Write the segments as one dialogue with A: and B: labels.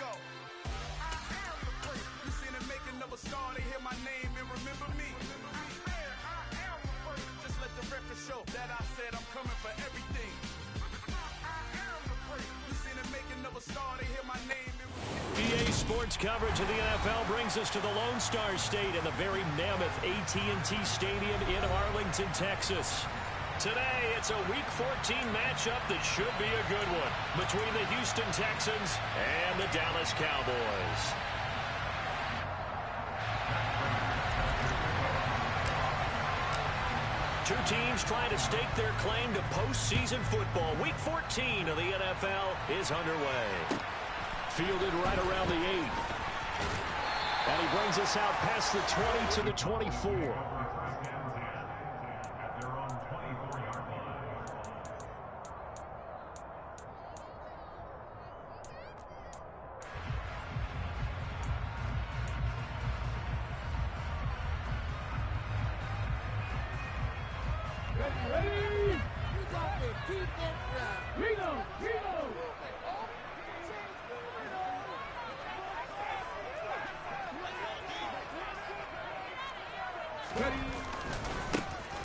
A: go. I am the prince. You seen the making of a star, they hear my name and remember me. I am the prince. Just let the record show that I said I'm coming for everything. I am the prince. You seen the making of a star, they hear my name and remember me.
B: EA Sports coverage of the NFL brings us to the Lone Star State in the very mammoth AT&T Stadium in Arlington, Texas. Today, it's a Week 14 matchup that should be a good one between the Houston Texans and the Dallas Cowboys. Two teams trying to stake their claim to postseason football. Week 14 of the NFL is underway. Fielded right around the 8. And he brings us out past the 20 to the 24.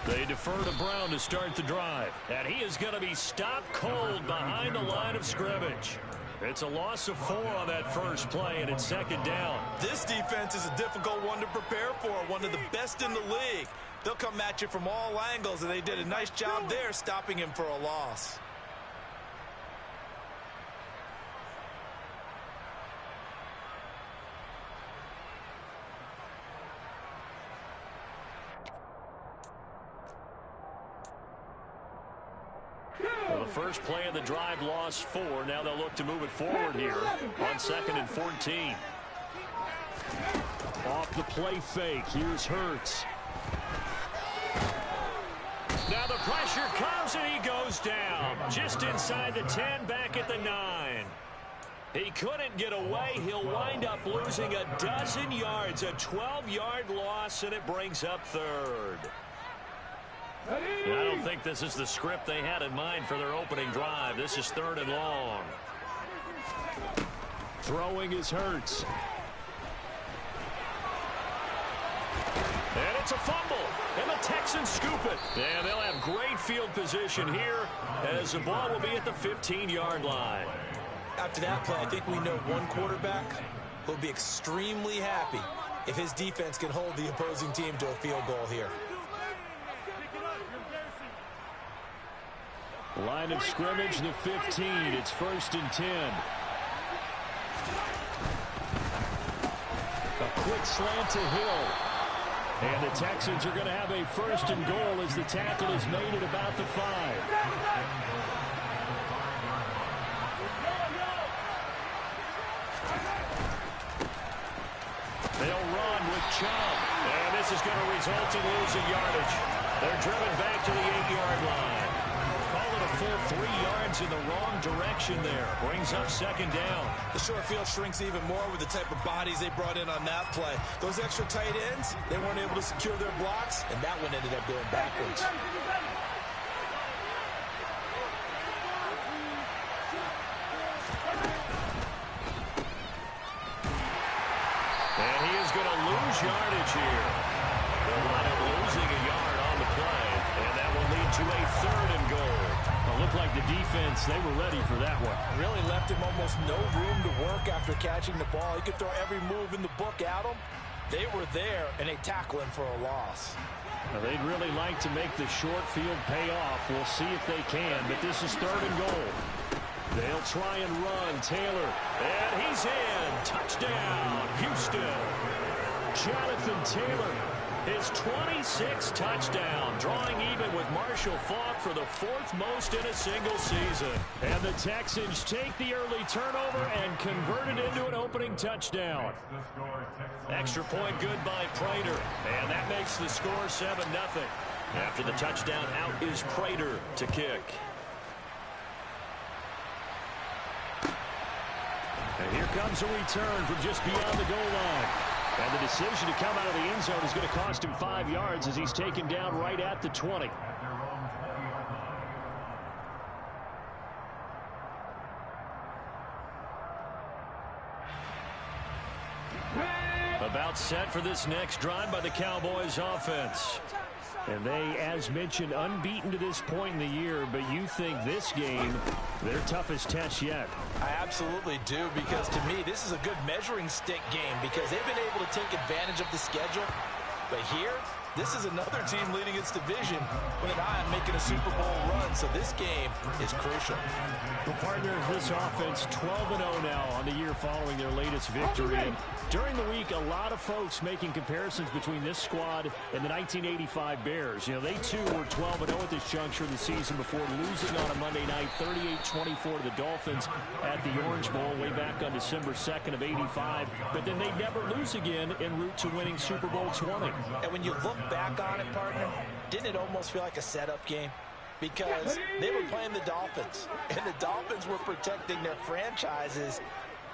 B: They defer to Brown to start the drive, and he is going to be stopped cold behind the line of scrimmage. It's a loss of 4 on that first play, and it's second down.
C: This defense is a difficult one to prepare for, one of the best in the league. They'll come at you from all angles, and they did a nice job there stopping him for a loss.
B: Well, the first play of the drive lost 4. Now they'll look to move it forward here on 2nd and 14. Off the play fake. Here's Hurts. Now the pressure comes and he goes down. Just inside the 10, back at the 9. He couldn't get away. He'll wind up losing a dozen yards. A 12-yard loss, and it brings up 3rd. I don't think this is the script they had in mind for their opening drive. This is 3rd and long. Throwing is Hurts. And it's a fumble. And the Texans scoop it. And they'll have great field position here as the ball will be at the 15-yard line.
C: After that play, I think we know one quarterback will be extremely happy if his defense can hold the opposing team to a field goal here.
B: Line of scrimmage, the 15. It's 1st and 10. A quick slant to Hill. And the Texans are going to have a 1st and goal as the tackle is made at about the 5. They'll run with Chubb. And this is going to result in losing yardage. They're driven back to the 8-yard line. Call it a full 3 yards in the wrong direction there. Brings up 2nd down.
C: The short field shrinks even more with the type of bodies they brought in on that play. Those extra tight ends, they weren't able to secure their blocks, and that one ended up going backwards.
B: And he is going to lose yardage here. They'll wind up losing a yard on the play, and that will lead to a 3rd and goal. It looked like the defense, they were ready for that one.
C: Really left him almost no room to work after catching the ball. He could throw every move in the book at him. They were there, and they tackle him for a loss.
B: Well, they'd really like to make the short field pay off. We'll see if they can, but this is 3rd and goal. They'll try and run. Taylor, and he's in. Touchdown, Houston. Jonathan Taylor, his 26th touchdown, drawing even with Marshall Faulk for the 4th most in a single season. And the Texans take the early turnover and convert it into an opening touchdown. Extra point good by Prater, and that makes the score 7-0. After the touchdown, out is Prater to kick. And here comes a return from just beyond the goal line. And the decision to come out of the end zone is going to cost him 5 yards as he's taken down right at the 20. About set for this next drive by the Cowboys offense. And they, as mentioned, unbeaten to this point in the year, but you think this game, their toughest test yet.
C: I absolutely do, because to me, this is a good measuring stick game because they've been able to take advantage of the schedule. But here, this is another team leading its division with an eye on making a Super Bowl run, so this game is crucial.
B: Well, partner, this offense 12-0 now on the year following their latest victory. And during the week, a lot of folks making comparisons between this squad and the 1985 Bears. You know, they too were 12-0 at this juncture of the season before losing on a Monday night 38-24 to the Dolphins at the Orange Bowl way back on December 2nd of 85. But then they never lose again en route to winning Super Bowl 20.
C: And when you look back on it, partner, didn't it almost feel like a setup game? Because they were playing the Dolphins, and the Dolphins were protecting their franchise's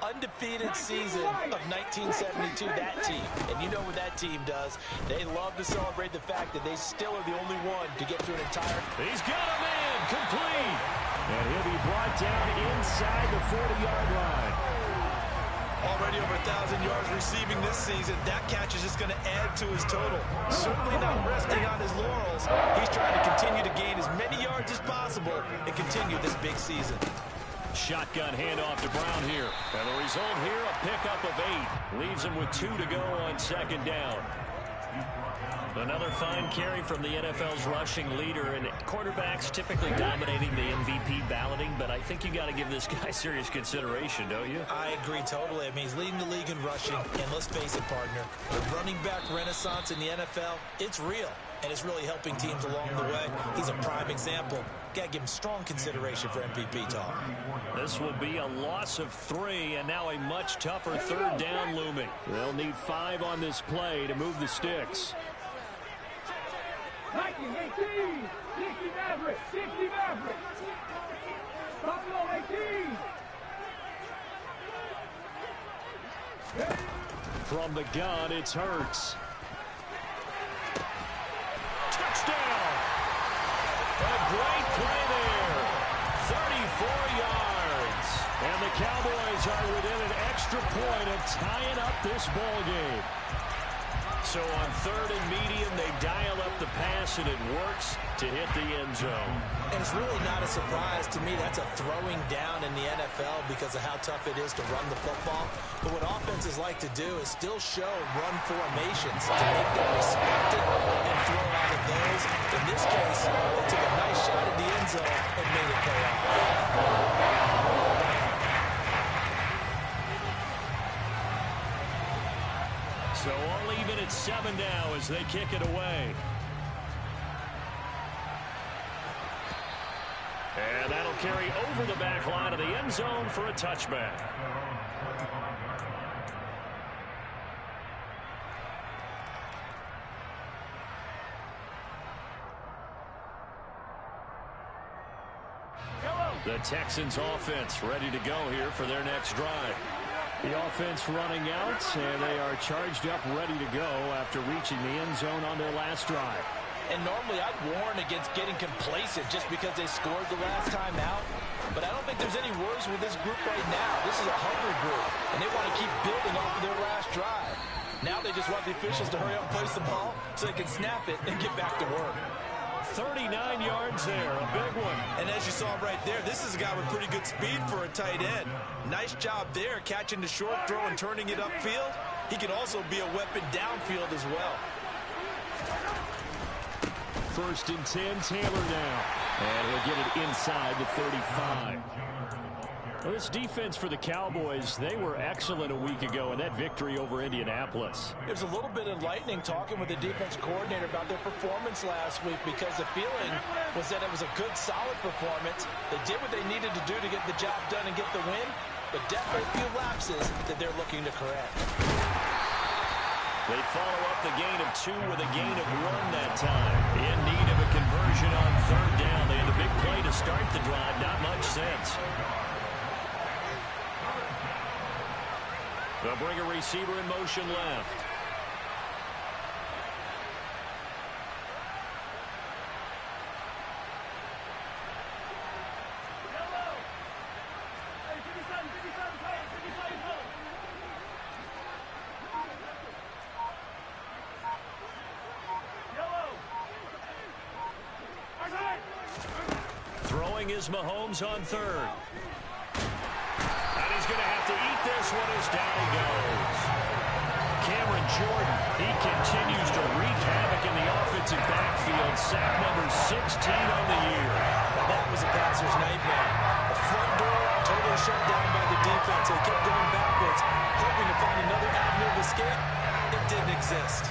C: undefeated season of 1972, that team. And you know what that team does. They love to celebrate the fact that they still are the only one to get to an entire...
B: He's got a man, complete. And he'll be brought down inside the 40-yard line.
C: Already over 1,000 yards receiving this season. That catch is just going to add to his total. Certainly not resting on his laurels. He's trying to continue to gain as many yards as possible and continue this big season.
B: Shotgun handoff to Brown here. And the result here, a pickup of 8. Leaves him with 2 to go on second down. Another fine carry from the NFL's rushing leader, and quarterbacks typically dominating the MVP balloting, but I think you got to give this guy serious consideration, don't you?
C: I agree totally. I mean, he's leading the league in rushing, and let's face it, partner, the running back renaissance in the NFL, it's real, and it's really helping teams along the way. He's a prime example. Got to give him strong consideration for MVP talk.
B: This will be a loss of 3, and now a much tougher third down looming. They'll need 5 on this play to move the sticks.
D: 1918, 60 Maverick, 60 Maverick. Buffalo 18.
B: From the gun, it's Hurts. Touchdown! A great play there. 34 yards. And the Cowboys are within an extra point of tying up this ball game. So on third and medium, they dial up the pass, and it works to hit the end zone.
C: And it's really not a surprise to me. That's a throwing down in the NFL because of how tough it is to run the football. But what offenses like to do is still show run formations to make them respect it and throw out of those. In this case, they took a nice shot at the end zone and made it pay off.
B: So all even at 7 now as they kick it away. And that'll carry over the back line of the end zone for a touchback. The Texans offense ready to go here for their next drive. The offense running out, and they are charged up, ready to go after reaching the end zone on their last drive.
C: And normally I'd warn against getting complacent just because they scored the last time out. But I don't think there's any worries with this group right now. This is a hungry group, and they want to keep building off of their last drive. Now they just want the officials to hurry up and place the ball so they can snap it and get back to work.
B: 39 yards there, a big one.
C: And as you saw right there, this is a guy with pretty good speed for a tight end. Nice job there, catching the short throw and turning it upfield. He can also be a weapon downfield as well.
B: 1st and 10, Taylor now. And he'll get it inside the 35. Well, this defense for the Cowboys, they were excellent a week ago in that victory over Indianapolis.
C: It was a little bit enlightening talking with the defense coordinator about their performance last week because the feeling was that it was a good, solid performance. They did what they needed to do to get the job done and get the win, but definitely a few lapses that they're looking to correct.
B: They follow up the gain of 2 with a gain of 1 that time. In need of a conversion on third down. They had a big play to start the drive. Not much sense. They'll bring a receiver in motion left. throwing is Mahomes on third. And he's going to have to eat this one as down he goes. Cameron Jordan, he continues to wreak havoc in the offensive backfield. Sack number 16 on the year.
C: Now that was a passer's nightmare. The front door totally shut down by the defense. They kept going backwards, hoping to find another avenue of escape. It didn't exist.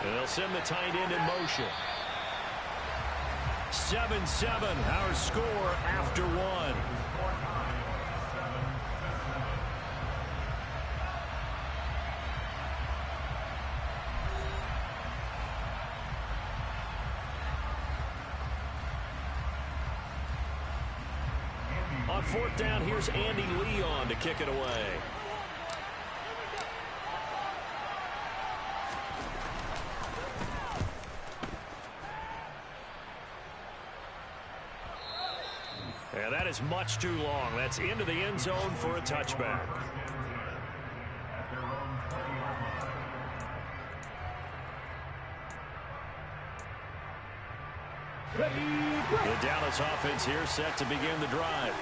B: They'll send the tight end in motion. 7-7, our score after one. On fourth down, here's Andy Leon to kick it away. And that is much too long. That's into the end zone for a touchback. The Dallas offense here set to begin the drive.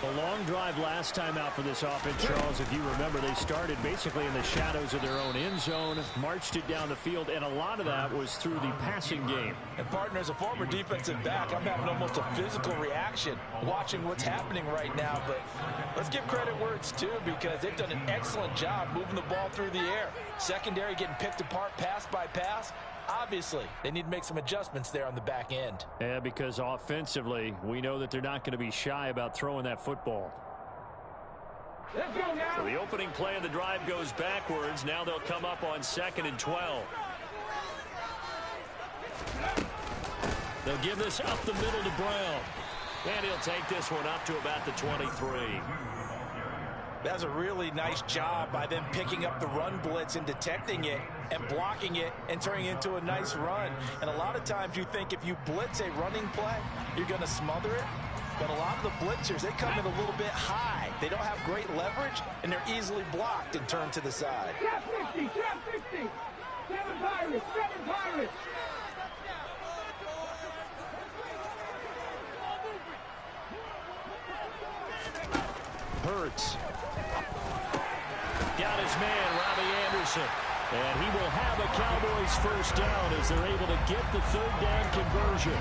B: A long drive last time out for this offense, Charles. If you remember, they started basically in the shadows of their own end zone, marched it down the field, and a lot of that was through the passing game.
C: And, partner, as a former defensive back, I'm having almost a physical reaction watching what's happening right now. But let's give credit where it's due, because they've done an excellent job moving the ball through the air. Secondary getting picked apart pass by pass. Obviously, they need to make some adjustments there on the back end.
B: Yeah, because offensively, we know that they're not going to be shy about throwing that football.
D: Let's go now.
B: So the opening play of the drive goes backwards. Now they'll come up on 2nd and 12. They'll give this up the middle to Brown. And he'll take this one up to about the 23.
C: That's a really nice job by them picking up the run blitz and detecting it and blocking it and turning it into a nice run. And a lot of times you think if you blitz a running play, you're going to smother it. But a lot of the blitzers, they come in a little bit high. They don't have great leverage, and they're easily blocked and turned to the side.
D: Trap 50, trap 50. 7 Pirates, 7 Pirates.
B: Hurts. Got his man, Robbie Anderson. And he will have a Cowboys first down as they're able to get the 3rd down conversion.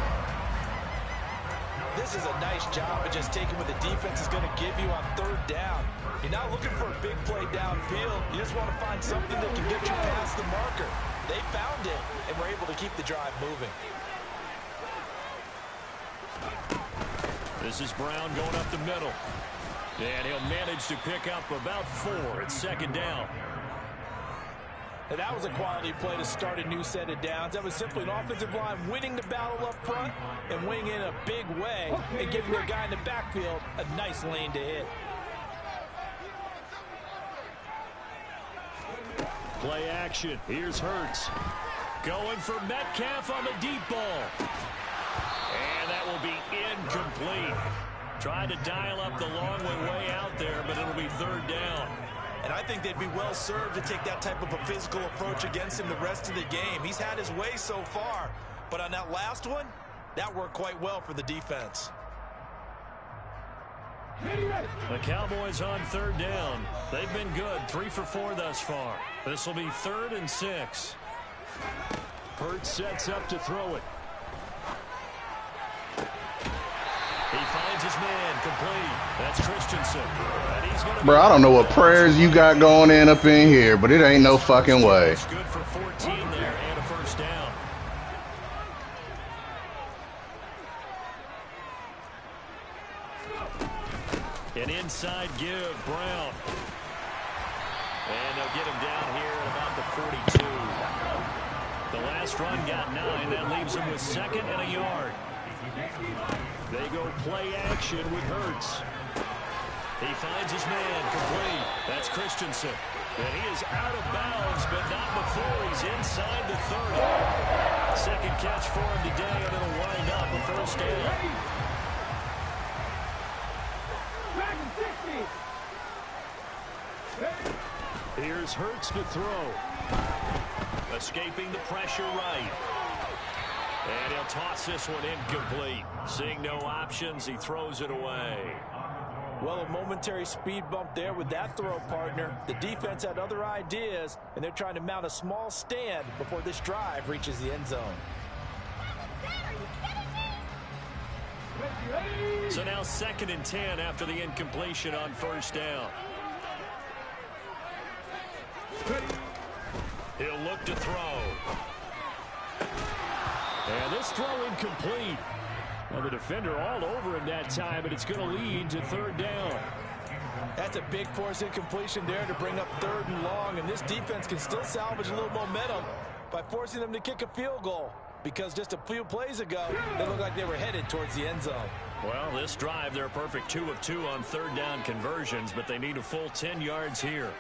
C: This is a nice job of just taking what the defense is going to give you on 3rd down. You're not looking for a big play downfield. You just want to find something that can get you past the marker. They found it and were able to keep the drive moving.
B: This is Brown going up the middle. And he'll manage to pick up about 4 at 2nd down.
C: And that was a quality play to start a new set of downs. That was simply an offensive line winning the battle up front and winning in a big way and giving their guy in the backfield a nice lane to hit.
B: Play action. Here's Hurts. Going for Metcalf on the deep ball. And that will be incomplete. Tried to dial up the long way out there, but it'll be 3rd down.
C: And I think they'd be well served to take that type of a physical approach against him the rest of the game. He's had his way so far, but on that last one, that worked quite well for the defense.
B: The Cowboys on 3rd down. They've been good, 3 for 4 thus far. This will be 3rd and 6. Hurts sets up to throw it. He finds his man complete. That's Christensen. And he's gonna
E: Bro, I don't know what prayers you got going in up in here, but it ain't no fucking way.
B: It's good for 14 there and a first down. An inside give, Brown. And they'll get him down here at about the 42. The last run got 9. That leaves him with 2nd and a yard. They go play action with Hurts. He finds his man complete. That's Christensen. And he is out of bounds, but not before he's inside the 30. 2nd catch for him today, and it'll wind up a first down.
D: Back and
B: Here's Hurts to throw. Escaping the pressure right. And he'll toss this one incomplete. Seeing no options, he throws it away.
C: Well, a momentary speed bump there with that throw, partner. The defense had other ideas, and they're trying to mount a small stand before this drive reaches the end zone.
B: So now 2nd and 10 after the incompletion on first down. He'll look to throw. And this throw incomplete. Well, the defender all over him that time, but it's going to lead to 3rd down.
C: That's a big force incompletion there to bring up 3rd and long, and this defense can still salvage a little momentum by forcing them to kick a field goal, because just a few plays ago, they looked like they were headed towards the end zone.
B: Well, this drive, they're a perfect 2 of 2 on 3rd down conversions, but they need a full 10 yards here.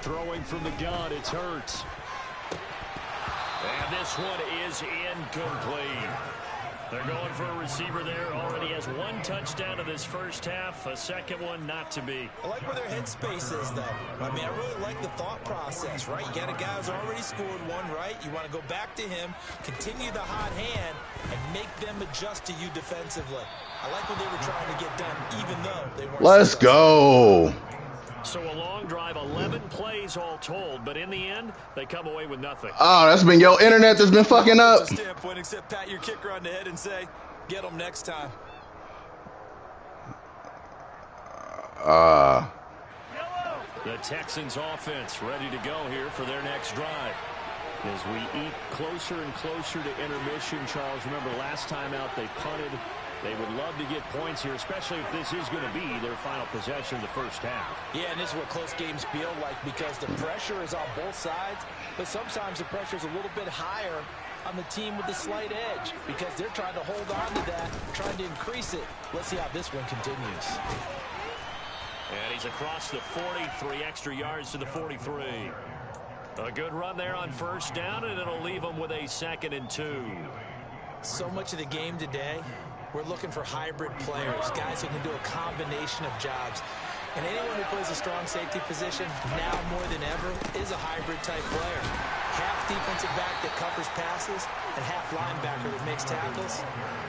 B: Throwing from the gun, it's Hurts. And this one is incomplete. They're going for a receiver there. Already has 1 touchdown in this first half. A second one not to be.
C: I like where their headspace is, though. I mean, I really like the thought process, right? You got a guy who's already scored 1, right? You want to go back to him, continue the hot hand, and make them adjust to you defensively. I like what they were trying to get done, even though they weren't.
E: Let's go.
B: So a long drive, 11 plays all told, but in the end, they come away with nothing.
E: Oh, that's been your internet that's been fucking up.
C: Standpoint, except pat your kicker on the head and say, get them next time.
B: The Texans offense ready to go here for their next drive. As we eat closer and closer to intermission, Charles, remember last time out they punted. They would love to get points here, especially if this is going to be their final possession of the first half.
C: Yeah, and this is what close games feel like, because the pressure is on both sides, but sometimes the pressure is a little bit higher on the team with the slight edge, because they're trying to hold on to that, trying to increase it. Let's see how this one continues.
B: And he's across the 40, 3 extra yards to the 43. A good run there on first down, and it'll leave them with a 2nd and 2.
C: So much of the game today, we're looking for hybrid players, guys who can do a combination of jobs. And anyone who plays a strong safety position, now more than ever, is a hybrid type player. Half defensive back that covers passes, and half linebacker that makes tackles.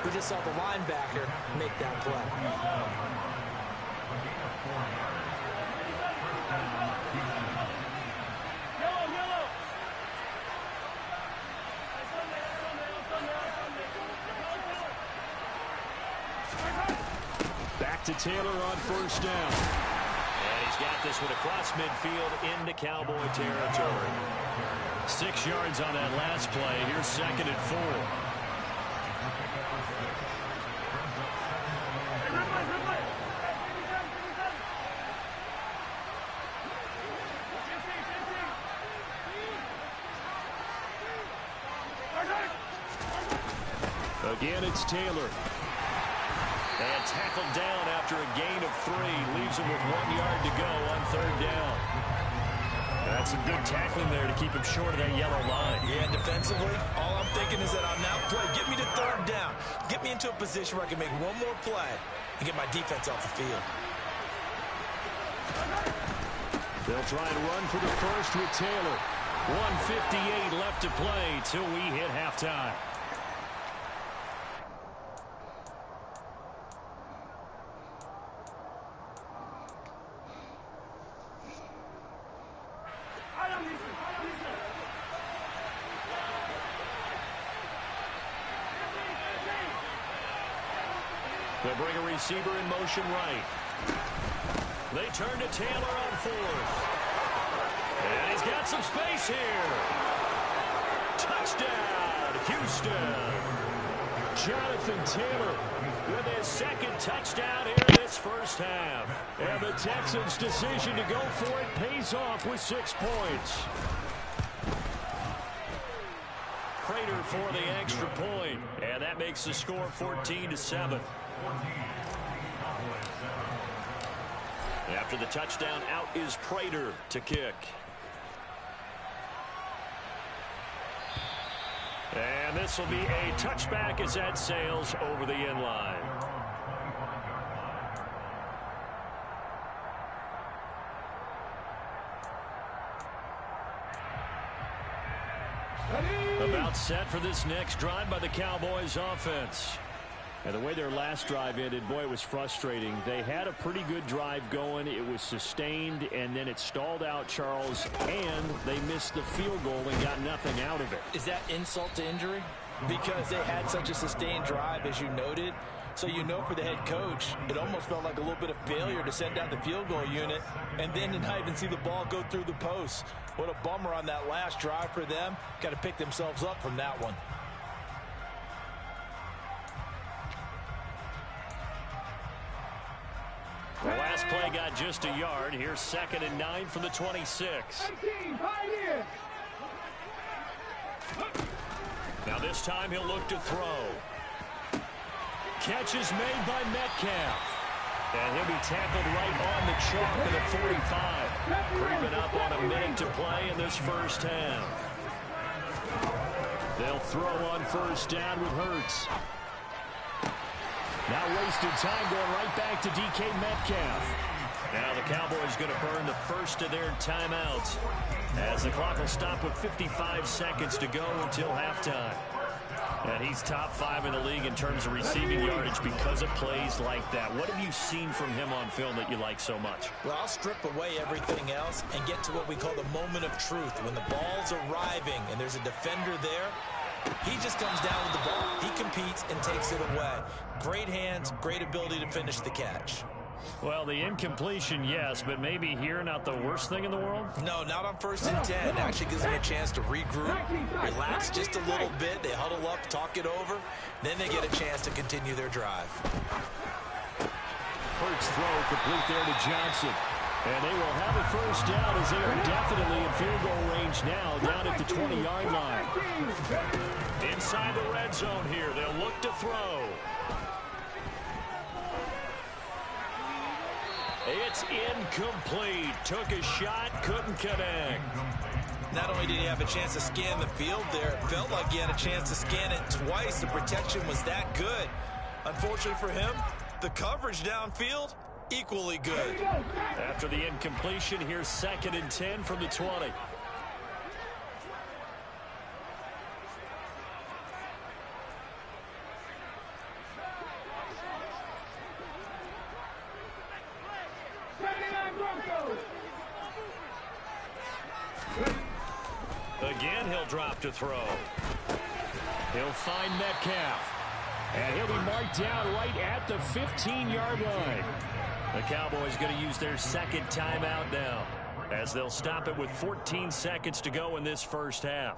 C: We just saw the linebacker make that play.
B: To Taylor on first down. And he's got this one across midfield into Cowboy territory. 6 yards on that last play. Here's 2nd and 4. Again, it's Taylor. And tackled down after a gain of 3. Leaves him with 1 yard to go on 3rd down. That's some good tackling there to keep him short of that yellow line.
C: Yeah, defensively, all I'm thinking is that on that play, get me to 3rd down. Get me into a position where I can make one more play and get my defense off the field.
B: They'll try and run for the first with Taylor. 1:58 left to play till we hit halftime. They'll bring a receiver in motion right. They turn to Taylor on 4th. And he's got some space here. Touchdown, Houston. Jonathan Taylor with his 2nd touchdown here in this first half. And the Texans' decision to go for it pays off with 6 points. Prater for the extra point. And that makes the score 14-7. After the touchdown, out is Prater to kick. And this will be a touchback as that sails over the end line. About set for this next drive by the Cowboys offense. And the way their last drive ended, boy, it was frustrating. They had a pretty good drive going. It was sustained, and then it stalled out, Charles, and they missed the field goal and got nothing out of it.
C: Is that insult to injury? Because they had such a sustained drive, as you noted. So you know for the head coach, it almost felt like a little bit of failure to send down the field goal unit and then to not even see the ball go through the post. What a bummer on that last drive for them. Got to pick themselves up from that one.
B: The last play got just a yard. Here's 2nd and 9 from the 26. Now this time he'll look to throw. Catch is made by Metcalf. And he'll be tackled right on the chalk at the 45. Creeping up on a minute to play in this first half. They'll throw on first down with Hurts. Now wasted time going right back to DK Metcalf. Now the Cowboys going to burn the first of their timeouts as the clock will stop with 55 seconds to go until halftime. And he's top 5 in the league in terms of receiving yardage because of plays like that. What have you seen from him on film that you like so much?
C: Well, I'll strip away everything else and get to what we call the moment of truth. When the ball's arriving and there's a defender there, he just comes down with the ball. He competes and takes it away. Great hands, great ability to finish the catch.
B: Well, the incompletion, yes, but maybe here not the worst thing in the world?
C: No, not on 1st and 10. Actually gives them a chance to regroup, relax just a little bit. They huddle up, talk it over. Then they get a chance to continue their drive.
B: Hurts throw complete there to Johnson. And they will have a first down as they are definitely in field goal range now, down at the 20-yard line. Inside the red zone here, they'll look to throw. It's incomplete. Took a shot, couldn't connect.
C: Not only did he have a chance to scan the field there, it felt like he had a chance to scan it twice. The protection was that good. Unfortunately for him, the coverage downfield, equally good.
B: After the incompletion, here's 2nd and 10 from the 20. Again, he'll drop to throw. He'll find Metcalf. And he'll be marked down right at the 15-yard line. The Cowboys going to use their 2nd timeout now, as they'll stop it with 14 seconds to go in this first half.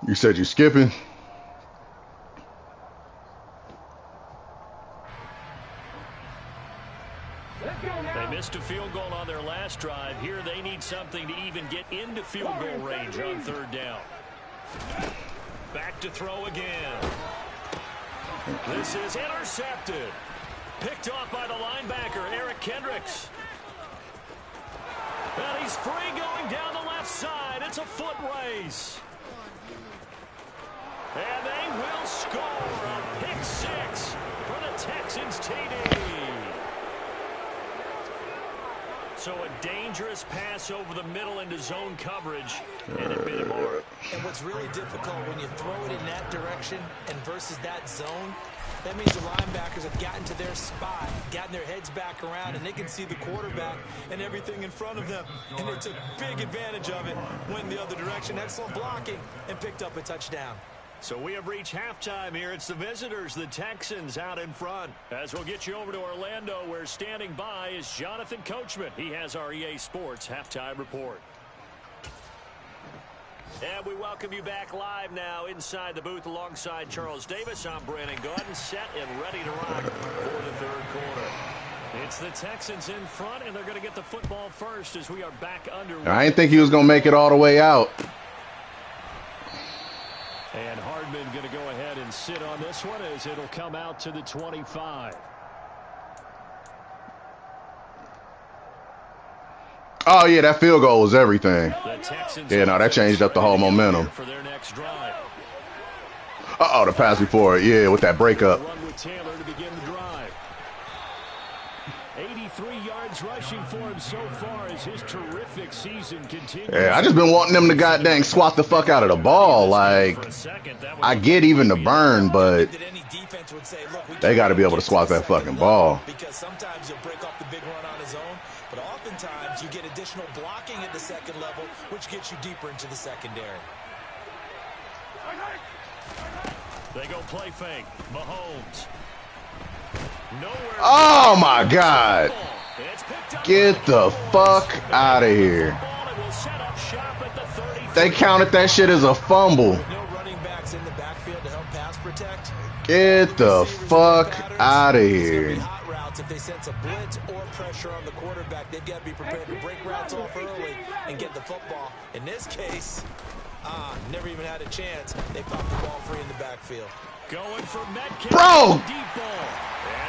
E: You said you're skipping?
B: They missed a field goal on their last drive. Here they need something to even get into field goal range on 3rd down. Back to throw again. This is intercepted. Picked off by the linebacker, Eric Kendricks. And he's free going down the left side. It's a foot race. And they will score a pick 6 for the Texans TD. So a dangerous pass over the middle into zone coverage, and it bit him hard.
C: And what's really difficult when you throw it in that direction and versus that zone, that means the linebackers have gotten to their spot, gotten their heads back around, and they can see the quarterback and everything in front of them. And they took big advantage of it, went the other direction, excellent blocking, and picked up a touchdown.
B: So we have reached halftime here. It's the visitors, the Texans, out in front. As we'll get you over to Orlando, where standing by is Jonathan Coachman. He has our EA Sports halftime report. And we welcome you back live now inside the booth alongside Charles Davis. I'm Brandon Gordon, set and ready to rock for the 3rd quarter. It's the Texans in front, and they're going to get the football first as we are back underway.
E: I didn't think he was going to make it all the way out.
B: And Hardman going to go ahead and sit on this one as it'll come out to the 25.
E: Oh, yeah, that field goal was everything. Yeah, no, that changed up the whole momentum.
B: For their next drive.
E: Uh-oh, the pass before it. Yeah, with that breakup.
B: Run with Taylor to begin the drive. 83 yards yards rushing for him so far as his terrific season continues.
E: Yeah, I just been wanting them to goddamn swat the fuck out of the ball. Like, I get even the burn, but they got to be able to swat that fucking ball.
C: Because sometimes he'll break off the big run on his own, but oftentimes you get additional blocking at the second level, which gets you deeper into the secondary.
B: They go play fake. Mahomes.
E: Oh my God. Get the fuck out of here. They counted that shit as a fumble. Get the fuck out of here.
C: If they sense a blitz or pressure on the quarterback, they've got to be prepared to break routes off early and get the football. In this case, never even had a chance. They popped the ball free in the backfield.
B: Going for Metcalf.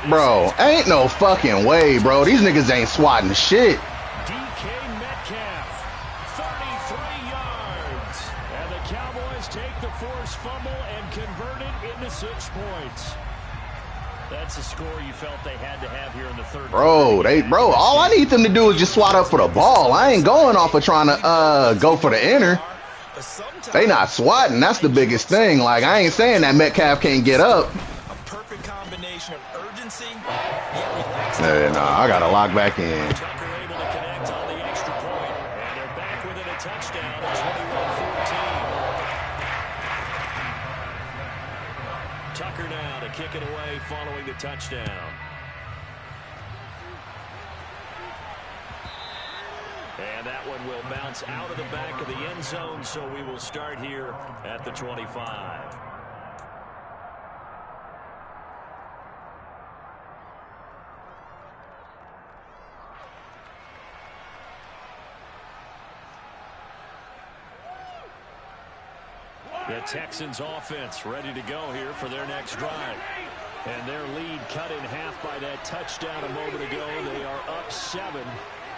E: Bro, ain't no fucking way, bro. These niggas ain't swatting shit.
B: DK Metcalf, 33 yards. And the Cowboys take the forced fumble and convert it into 6 points. That's a score you felt they had to have here in the third.
E: Bro, all I need them to do is just swat up for the ball. I ain't going off of trying to go for the inner. They not swatting. That's the biggest thing. Like, I ain't saying that Metcalf can't get up.
C: A perfect combination of urgency.
E: Yeah, nah, I gotta lock back in.
B: Tucker able to connect on the extra point, and they're back within a touchdown at 21-14. Tucker now to kick it away following the touchdown. And that one will bounce out of the back of the end zone, so we will start here at the 25. The Texans offense ready to go here for their next drive. And their lead cut in half by that touchdown a moment ago. They are up 7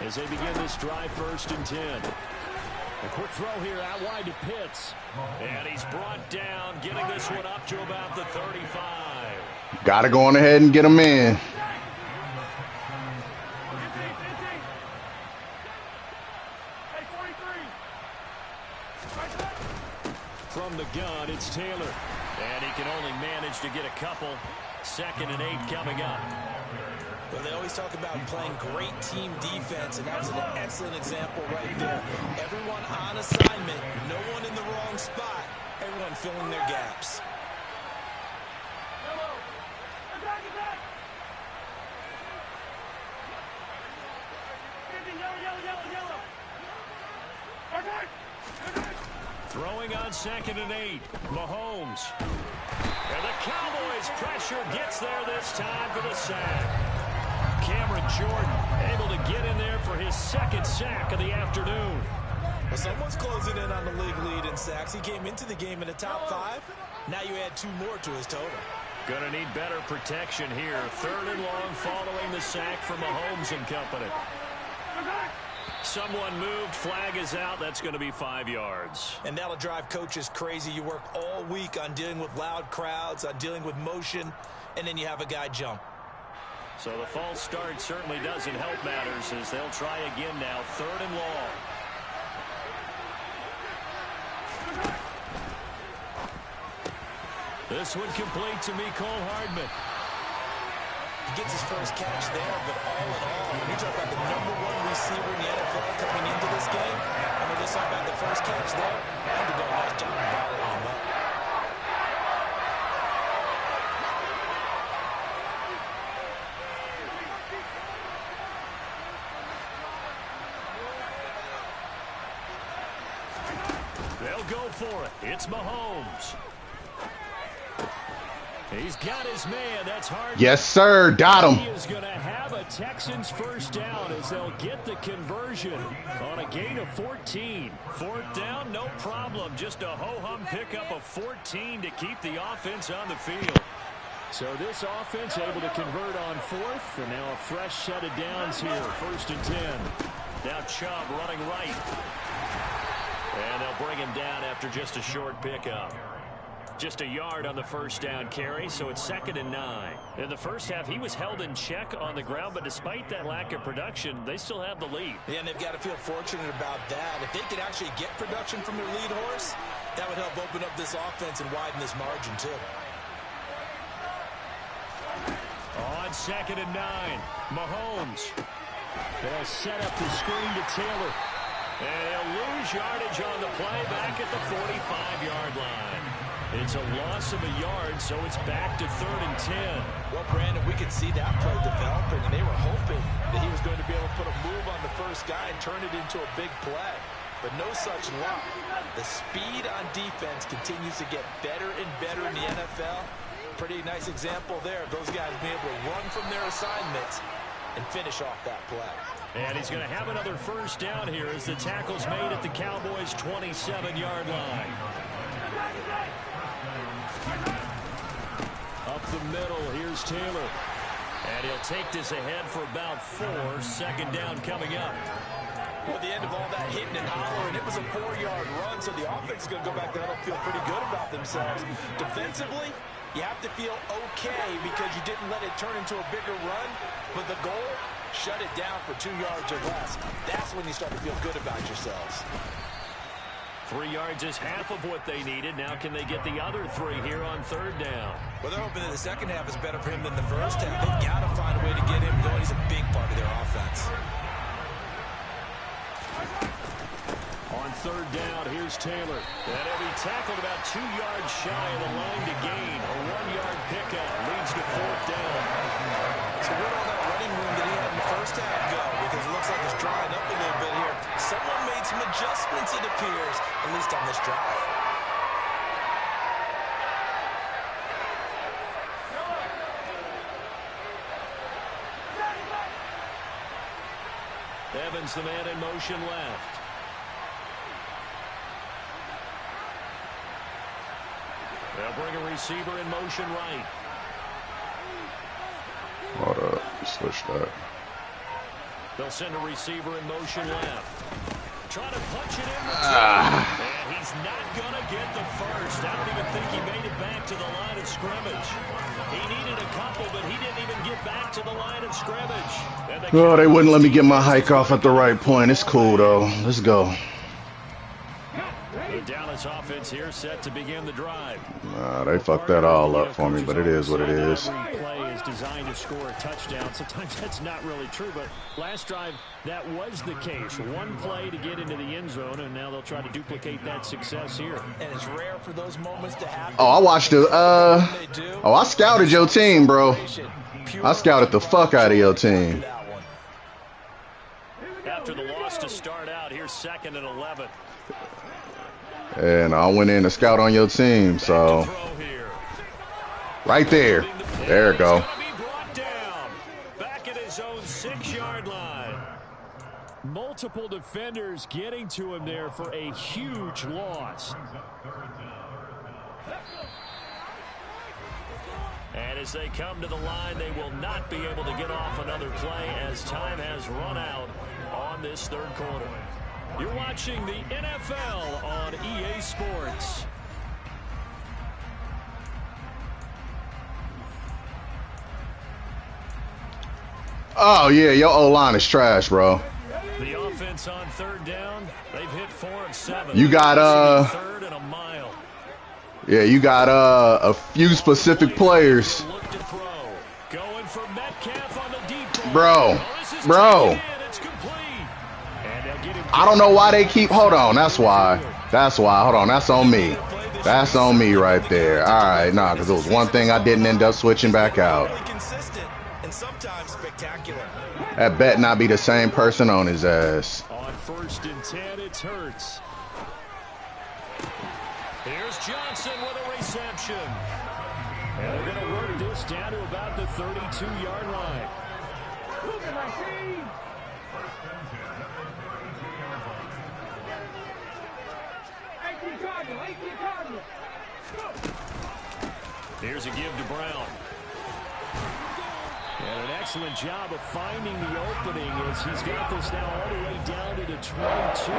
B: as they begin this drive, 1st and 10. A quick throw here out wide to Pitts. And he's brought down, getting this one up to about the 35.
E: Gotta go on ahead and get him in.
B: From the gun, it's Taylor. And he can only manage to get a couple. 2nd and 8 coming up.
C: Well, they always talk about playing great team defense, and that's an excellent example right there. Everyone on assignment, no one in the wrong spot, everyone filling their gaps.
B: Throwing on 2nd and 8, Mahomes. And the Cowboys pressure gets there this time for the sack. Cameron Jordan able to get in there for his 2nd sack of the afternoon.
C: Well, someone's closing in on the league lead in sacks. He came into the game in the top 5. Now you add 2 more to his total.
B: Going to need better protection here. 3rd and long following the sack from Mahomes and company. Someone moved, flag is out. That's going to be 5 yards.
C: And that'll drive coaches crazy. You work all week on dealing with loud crowds, on dealing with motion, and then you have a guy jump.
B: So the false start certainly doesn't help matters as they'll try again now. 3rd and long. This one complete to Mecole Hardman.
C: He gets his first catch there, but all in all, when you talk about the #1 receiver in the NFL coming into this game, and we're just talking about the first catch there, and to do a nice job of following him up.
B: They'll go for it. It's Mahomes. He's got his man. That's hard.
E: Yes, sir. Got him.
B: He is going to have a Texans first down as they'll get the conversion on a gain of 14. 4th down, no problem. Just a ho-hum pickup of 14 to keep the offense on the field. So this offense able to convert on 4th, and now a fresh set of downs here. 1st and 10. Now Chubb running right. And they'll bring him down after just a short pickup. Just a yard on the first down carry, so it's 2nd and 9. In the first half, he was held in check on the ground, but despite that lack of production, they still have the lead.
C: Yeah, and they've got to feel fortunate about that. If they could actually get production from their lead horse, that would help open up this offense and widen this margin, too.
B: On 2nd and 9, Mahomes. They'll set up the screen to Taylor. And he'll lose yardage on the play back at the 45-yard line. It's a loss of a yard, so it's back to 3rd and 10.
C: Well, Brandon, we could see that play developing, and they were hoping that he was going to be able to put a move on the first guy and turn it into a big play. But no such luck. The speed on defense continues to get better and better in the NFL. Pretty nice example there of those guys being able to run from their assignments and finish off that play.
B: And he's going to have another first down here as the tackle's made at the Cowboys' 27-yard line. Up the middle, here's Taylor. And he'll take this ahead for about 4. 2nd down coming up.
C: Well, at the end of all that hitting and hollering, it was a 4-yard run, so the offense is going to go back there and feel pretty good about themselves. Defensively, you have to feel okay because you didn't let it turn into a bigger run, but the goal, shut it down for 2 yards or less. That's when you start to feel good about yourselves.
B: 3 yards is half of what they needed. Now can they get the other 3 here on 3rd down?
C: Well, they're hoping that the second half is better for him than the first half. They've got to find a way to get him going. He's a big part of their offense.
B: On 3rd down, here's Taylor. And he'll be tackled about 2 yards shy of the line to gain. A 1-yard pickup leads to 4th down.
C: So where'd all that running room that he had in the first half go? Because it looks like it's drying up a little bit here. Someone made some adjustments, it appears, at least on this drive.
B: Evans, the man in motion left. They'll bring a receiver in motion right.
E: Hold up. Switch that.
B: They'll send a receiver in motion left. Trying to punch it in. And he's not going to get the first. I don't even think he made it back to the line of scrimmage. He needed a couple, but he didn't even get back to the line of scrimmage.
E: Oh, they wouldn't let me get my hike off at the right point. It's cool, though. Let's go.
B: The Dallas offense here set to begin the drive.
E: Nah, they fucked that all up for me, but it is what it is.
B: Every play is designed to score a touchdown. Sometimes that's not really true, but last drive, that was the case. One play to get into the end zone, and now they'll try to duplicate that success here.
C: And it's rare for those moments to happen.
E: Oh, I watched it. I scouted your team, bro. I scouted the fuck out of your team.
B: After the loss to start out, here's 2nd and 11.
E: And I went in to scout on your team, so right there. There we go.
B: Back at his own 6-yard line. Multiple defenders getting to him there for a huge loss. And as they come to the line, they will not be able to get off another play as time has run out on this 3rd quarter. You're watching the NFL on EA Sports.
E: Oh, yeah, your O-line is trash, bro.
B: The offense on 3rd down, they've hit 4 of 7.
E: You got,
B: 3rd and a mile.
E: Yeah, you got, a few specific players.
B: Look to throw. Going for Metcalf on the deep
E: ball. Bro. I don't know why they keep. Hold on. That's why. Hold on. That's on me. That's on me right there. All right. Nah, because it was one thing I didn't end up switching back out. That bet not be the same person on his ass.
B: On 1st and 10, it's Hurts. Here's Johnson with a reception. And they're going to work this down to about the 32-yard line. Here's a give to Brown. And an excellent job of finding the opening as he's got this now all the way down to the 22.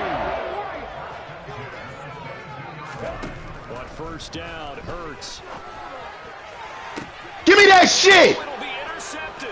B: Well, on first down. Hurts.
E: Give me that shit!
B: It'll be intercepted.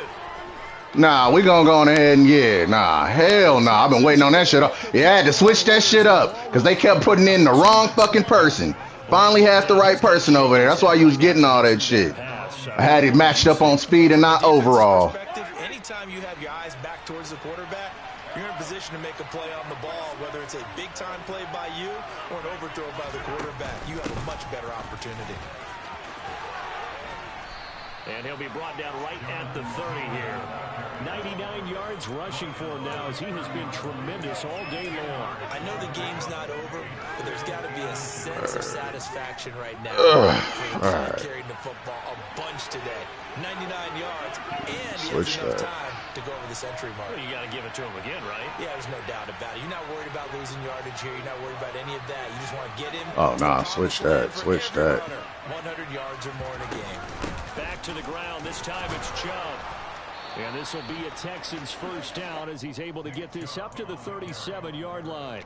E: Nah, we gonna go on ahead and hell nah. I've been waiting on that shit up. Yeah, I had to switch that shit up because they kept putting in the wrong fucking person. Finally had the right person over there. That's why you was getting all that shit. I had it matched up on speed and not overall.
C: Anytime you have your eyes back towards the quarterback, you're in position to make a play on the ball, whether it's a big-time play by you or an overthrow by the quarterback. You have a much better opportunity.
B: And he'll be brought down right at the 30 here. 99 yards rushing for him now as he has been tremendous all day long.
C: I know the game's not over, but there's got to be a sense of satisfaction right now. Carrying the football a bunch today. 99 yards, and he has enough time to go over the century mark.
B: Well, you got to give it to him again, right?
C: Yeah, there's no doubt about it. You're not worried about losing yardage here. You're not worried about any of that. You just want to get him.
E: Oh, nah, switch that.
C: 100 yards or more in a game.
B: Back to the ground. This time it's Chubb. And this will be a Texans first down as he's able to get this up to the 37-yard line.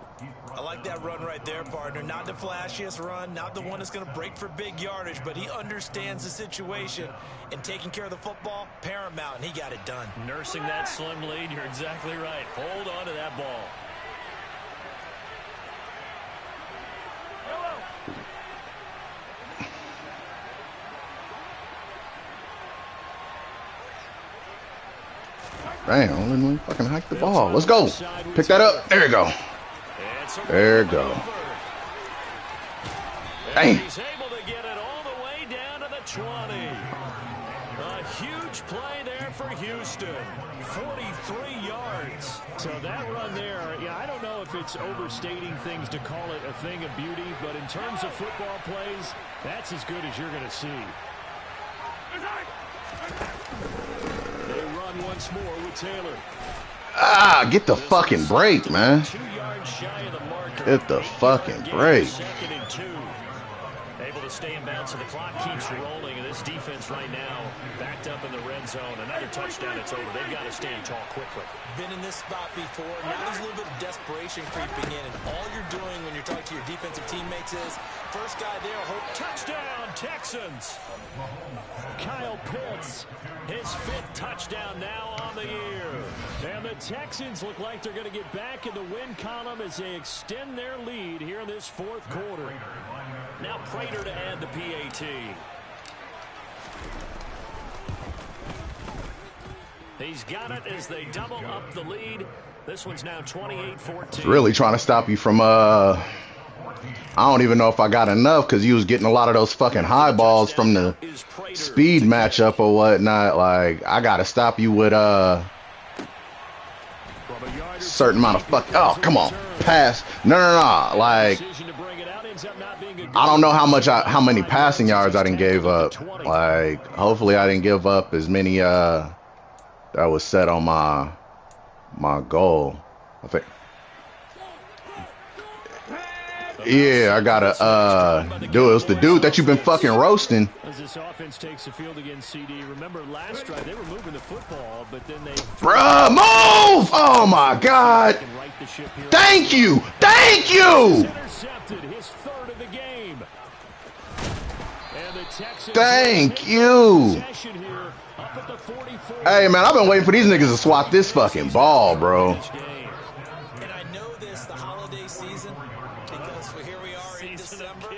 C: I like that run right there, partner. Not the flashiest run, not the one that's going to break for big yardage, but he understands the situation, and taking care of the football, paramount, and he got it done.
B: Nursing that slim lead, you're exactly right. Hold on to that ball.
E: Damn, let me fucking hike the ball. Let's go. Pick that up. There you go. There you go. Dang.
B: He's able to get it all the way down to the 20. A huge play there for Houston. 43 yards. So that run there, yeah, I don't know if it's overstating things to call it a thing of beauty, but in terms of football plays, that's as good as you're going to see. They run once more with Taylor.
E: Ah, get the fucking break, man.
B: 2 yards shy of the marker.
E: Get the fucking break.
B: Second and 2. Able to stay in bounds, so the clock keeps rolling, and this defense right now backed up in the red zone. Another touchdown, it's over. They've got to stand tall quickly.
C: Been in this spot before. Now there's a little bit of desperation creeping in, and all you're doing when you're talking to your defensive teammates is first guy there, hope.
B: Touchdown, Texans. Kyle Pitts, his 5th touchdown now on the year. And the Texans look like they're going to get back in the win column as they extend their lead here in this 4th quarter. Now Prater to add the PAT. He's got it as they double up the lead. This one's now 28-14.
E: Really trying to stop you from, I don't even know if I got enough because you was getting a lot of those fucking high balls from the speed matchup or whatnot. Like, I got to stop you with, certain amount of fuck. Oh, come on. Pass. No. Like, I don't know how many passing yards I didn't give up. Like, hopefully I didn't give up as many, that was set on my goal. I think. Yeah, I gotta do it. It's the dude that you've been fucking roasting.
B: As this offense takes the field against CD. Remember last drive they were moving the football, but then they
E: bruh, move! Oh my god! Thank you! Thank you!
B: Intercepted his 3rd of the game. And the Texans
E: thank you. Hey man, I've been waiting for these niggas to swat this fucking ball, bro.
C: And I know this, the holiday season, because here we are in December,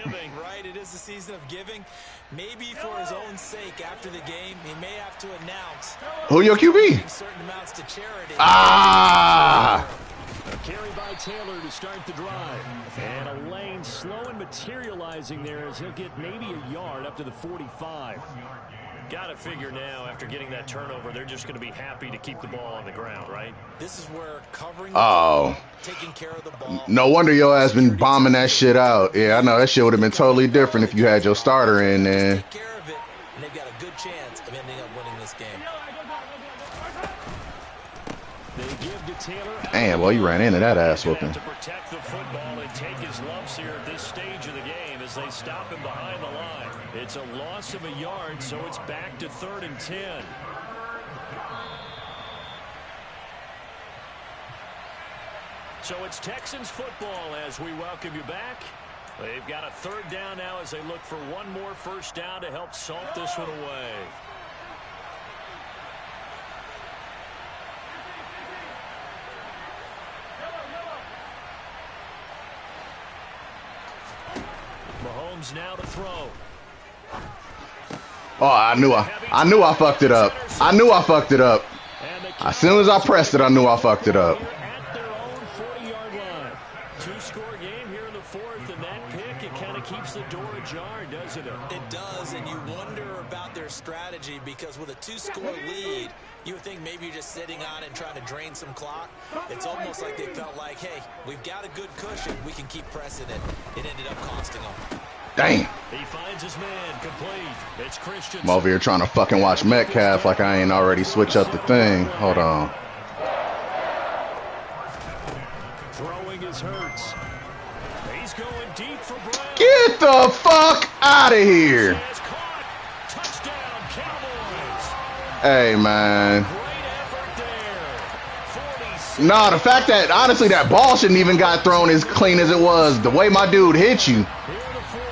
C: right? It is the season of giving. Maybe for his own sake, after the game, he may have to announce
E: who your QB?
C: certain amounts to charity.
E: Ah!
B: A carry by Taylor to start the drive. And a lane slow and materializing there as he'll get maybe a yard up to the 45. Got to figure now, after getting that turnover, they're just going to be happy to keep the ball on the ground, right?
C: This is where covering the ball, taking care of the ball.
E: No wonder your ass been bombing that shit out. Yeah, I know that shit would have been totally different if you had your starter in there.
C: Take care of it, and they've got a good chance of ending up winning this game.
B: They give to Taylor.
E: Damn, well, you ran into that ass whooping.
B: To protect the football and take his lumps here at this stage of the game as they stop him behind the line. It's a loss of a yard, so it's back to 3rd and 10. So it's Texans football as we welcome you back. They've got a third down now as they look for one more first down to help salt this one away. Mahomes now to throw.
E: Oh, I knew I fucked it up. I knew I fucked it up. As soon as I pressed it, I knew I fucked it up.
B: At their own 40-yard line. Two-score game here in the fourth, and that pick, it kind of keeps the door ajar, doesn't it?
C: It does, and you wonder about their strategy because with a two-score lead, you would think maybe you're just sitting on it and trying to drain some clock. It's almost like they felt like, hey, we've got a good cushion. We can keep pressing it. It ended up costing them.
E: Dang.
B: He finds his man complete. It's Christian.
E: I'm over here trying to fucking watch Metcalf like I ain't already switch up the thing. Hold on.
B: Throwing his Hurts. He's going deep for Brown.
E: Get the fuck out of here.
B: Touchdown, Cowboys.
E: Hey, man.
B: Great effort there. 46.
E: Nah, the fact that, honestly, that ball shouldn't even got thrown as clean as it was. The way my dude hit you.
B: Here in the fourth.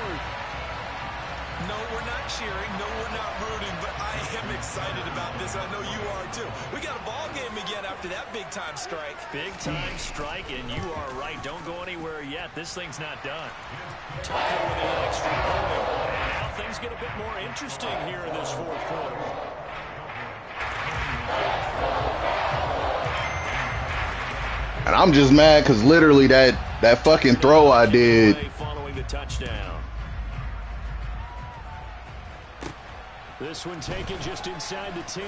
C: No, we're not cheering. No, we're not rooting, but I am excited about this. I know you are, too. We got a ball game again after that big-time strike.
B: Big-time strike, and you are right. Don't go anywhere yet. This thing's not done. Tucker with an extra point. And now things get a bit more interesting here in this fourth quarter.
E: And I'm just mad because literally that fucking throw I did.
B: Following the touchdown. This one taken just inside the 10.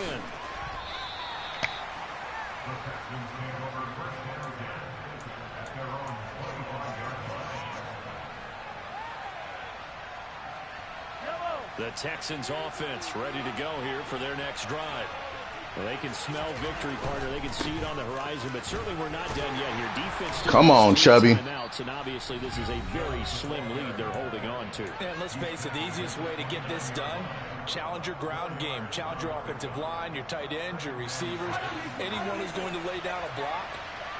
B: The Texans offense ready to go here for their next drive. Well, they can smell victory, partner. They can see it on the horizon, but certainly we're not done yet here. Defense.
E: Come on, Chubby.
B: And obviously, this is a very slim lead they're holding on to.
C: And let's face it, the easiest way to get this done, challenge your ground game. Challenge your offensive line, your tight ends, your receivers. Anyone who's going to lay down a block,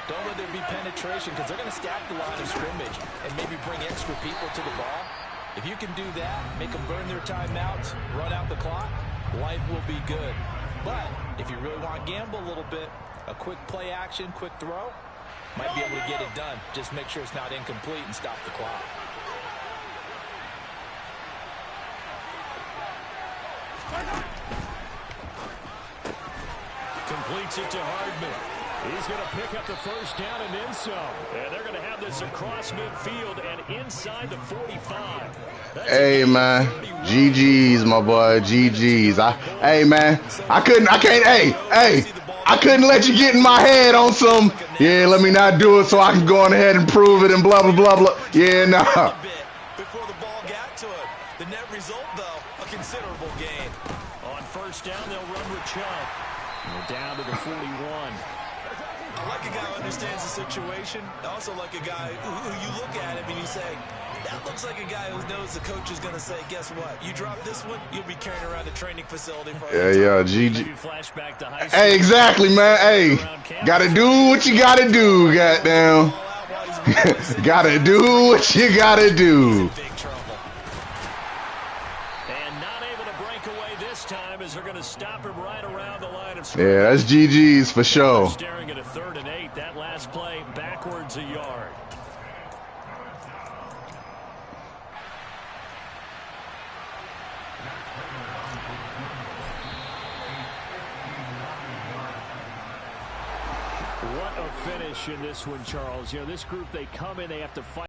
C: don't let there be penetration because they're going to stack the line of scrimmage and maybe bring extra people to the ball. If you can do that, make them burn their timeouts, run out the clock, life will be good. But if you really want to gamble a little bit, a quick play action, quick throw, might be able to get it done. Just make sure it's not incomplete and stop the clock.
B: Completes it to Hardman. He's going to pick up the first down and then some. And they're going to have this across midfield and inside the 45.
E: Hey, man. GG's, my boy. GG's. Hey, man. I couldn't let you get in my head on some, yeah, let me not do it so I can go on ahead and prove it and blah, blah, blah, blah. Yeah, nah.
C: Before the ball got to it. The net result, though, a considerable gain.
B: On first down, they'll run with Chubb. We're down to the 41.
C: I like a guy who understands the situation. I also like a guy who you look at him and you say, that looks like a guy who knows the coach is going to say, guess what? You drop this one, you'll be carrying around the training facility for
E: GG. Hey, exactly, man. Hey, gotta do what you gotta do, goddamn. Gotta do what you gotta do.
B: And not able to break away this time as they're going to stop him right around the line of scrimmage.
E: Yeah, that's GG's for sure.
B: Staring at a 3rd and 8. That last play backwards a yard. What a finish in this one, Charles. You know, this group, they come in, they have to fight.